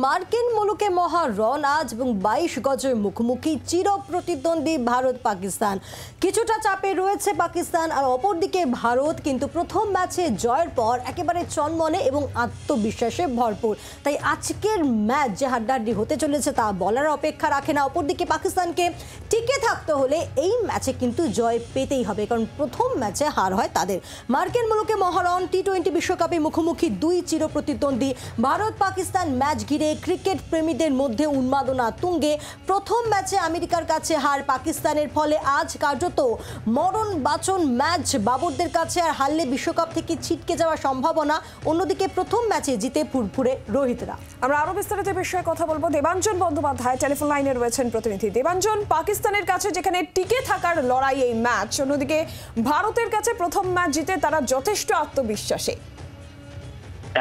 মার্কিন মুলুকে মহা রণ আজ এবং 22 গজের মুখোমুখি চির প্রতিদ্বন্দ্বী ভারত পাকিস্তান। কিছুটা চাপে রয়েছে পাকিস্তান, আর অপরদিকে ভারত কিন্তু প্রথম ম্যাচে জয়ের পর একেবারে চনমনে এবং আত্মবিশ্বাসে ভরপুর। তাই আজকের ম্যাচ যে হাড্ডাহাড্ডি হতে চলেছে তা বলার অপেক্ষা রাখে না। অপরদিকে পাকিস্তানকে টিকে থাকতে হলে এই ম্যাচে কিন্তু জয় পেতেই হবে, কারণ প্রথম ম্যাচে হার হয় তাদের। মার্কিন মুলুকে মহারণ টি-20 বিশ্বকাপে মুখোমুখি দুই চির প্রতিদ্বন্দ্বী ভারত পাকিস্তান ম্যাচ ঘিরে ক্রিকেট প্রেমীদের মধ্যে উন্মাদনা তুঙ্গে। প্রথম ম্যাচে আমেরিকার কাছে হার পাকিস্তানের, ফলে আজ কার্যত মরণ বাঁচন ম্যাচ বাবরদের কাছে, আর হারলে বিশ্বকাপ থেকে ছিটকে যাওয়ার সম্ভাবনা। অন্যদিকে প্রথম ম্যাচে জিতে ফুরফুরে রোহিতরা। আমরা আরো বিস্তারিত বিষয়ে কথা বলবো। দেবাঞ্জন বন্দ্যোপাধ্যায় টেলিফোন লাইনে রয়েছেন প্রতিনিধি। দেবাঞ্জন, পাকিস্তানের কাছে যেখানে টিকে থাকার লড়াই এই ম্যাচ, অন্যদিকে ভারতের কাছে প্রথম ম্যাচ জিতে তারা যথেষ্ট আত্মবিশ্বাসী।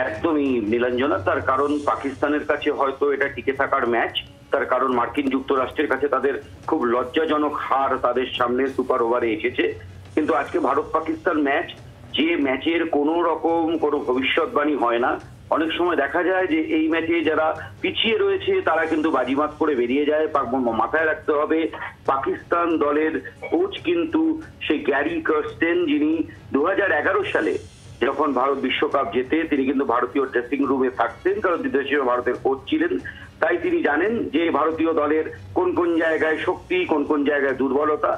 একদমই নীলাঞ্জনা, তার কারণ পাকিস্তানের কাছে হয়তো এটা টিকে থাকার ম্যাচ, তার কারণ মার্কিন যুক্তরাষ্ট্রের কাছে তাদের খুব লজ্জাজনক হার তাদের সামনে সুপার ওভারে এসেছে। কিন্তু আজকে ভারত পাকিস্তান ম্যাচ, যে ম্যাচের কোনো রকম কোনো ভবিষ্যৎবাণী হয় না। অনেক সময় দেখা যায় যে এই ম্যাচে যারা পিছিয়ে রয়েছে তারা কিন্তু বাজিমাত করে বেরিয়ে যায়। মাথায় রাখতে হবে পাকিস্তান দলের কোচ কিন্তু সেই গ্যারি কার্স্টেন, যিনি 2011 সালে যখন ভারত বিশ্বকাপ জেতে তিনি কিন্তু ভারতীয় ড্রেসিং রুমে থাকতেন, কারণ বিদেশে ভারতের কোচ ছিলেন। তাই তিনি জানেন যে ভারতীয় দলের কোন কোন জায়গায় শক্তি, কোন কোন জায়গায় দুর্বলতা।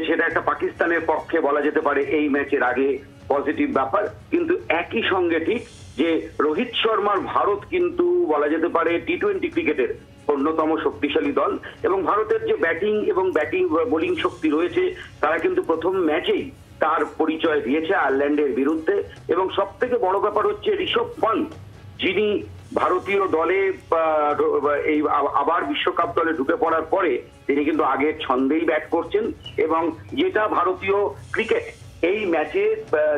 সেটা একটা পাকিস্তানের পক্ষে বলা যেতে পারে এই ম্যাচের আগে পজিটিভ ব্যাপার। কিন্তু একই সঙ্গে ঠিক যে রোহিত শর্মার ভারত কিন্তু বলা যেতে পারে টি-20 ক্রিকেটের অন্যতম শক্তিশালী দল, এবং ভারতের যে ব্যাটিং বোলিং শক্তি রয়েছে তারা কিন্তু প্রথম ম্যাচেই তার পরিচয় দিয়েছে আয়ারল্যান্ডের বিরুদ্ধে। এবং সব থেকে বড় ব্যাপার হচ্ছে ঋষভ পন্থ, যিনি ভারতীয় দলে এই আবার বিশ্বকাপ দলে ঢুকে পড়ার পরে তিনি কিন্তু আগের ছন্দেই ব্যাট করছেন, এবং যেটা ভারতীয় ক্রিকেট এই ম্যাচে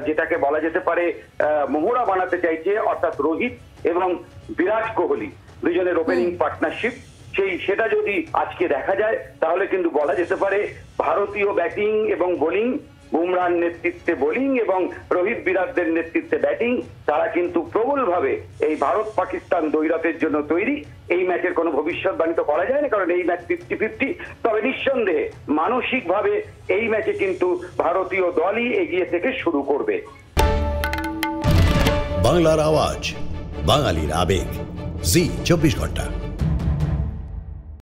যেটাকে বলা যেতে পারে মোহরা বানাতে চাইছে, অর্থাৎ রোহিত এবং বিরাট কোহলি দুজনের ওপেনিং পার্টনারশিপ, সেটা যদি আজকে দেখা যায় তাহলে কিন্তু বলা যেতে পারে ভারতীয় ব্যাটিং এবং বোলিং, বুমরার নেতৃত্বে বোলিং এবং রোহিত বিরাটদের নেতৃত্বে ব্যাটিং, তারা কিন্তু প্রবলভাবে এই ভারত পাকিস্তান দ্বৈরথের জন্য তৈরি। এই ম্যাচের কোনো ভবিষ্যৎবাণী তো করা যায় না, কারণ এই ম্যাচ 50-50। তবে নিঃসন্দেহে মানসিকভাবে এই ম্যাচে কিন্তু ভারতীয় দলই এগিয়ে থেকে শুরু করবে। বাংলার আওয়াজ, বাঙালির আবেগ, জি 24 ঘন্টা।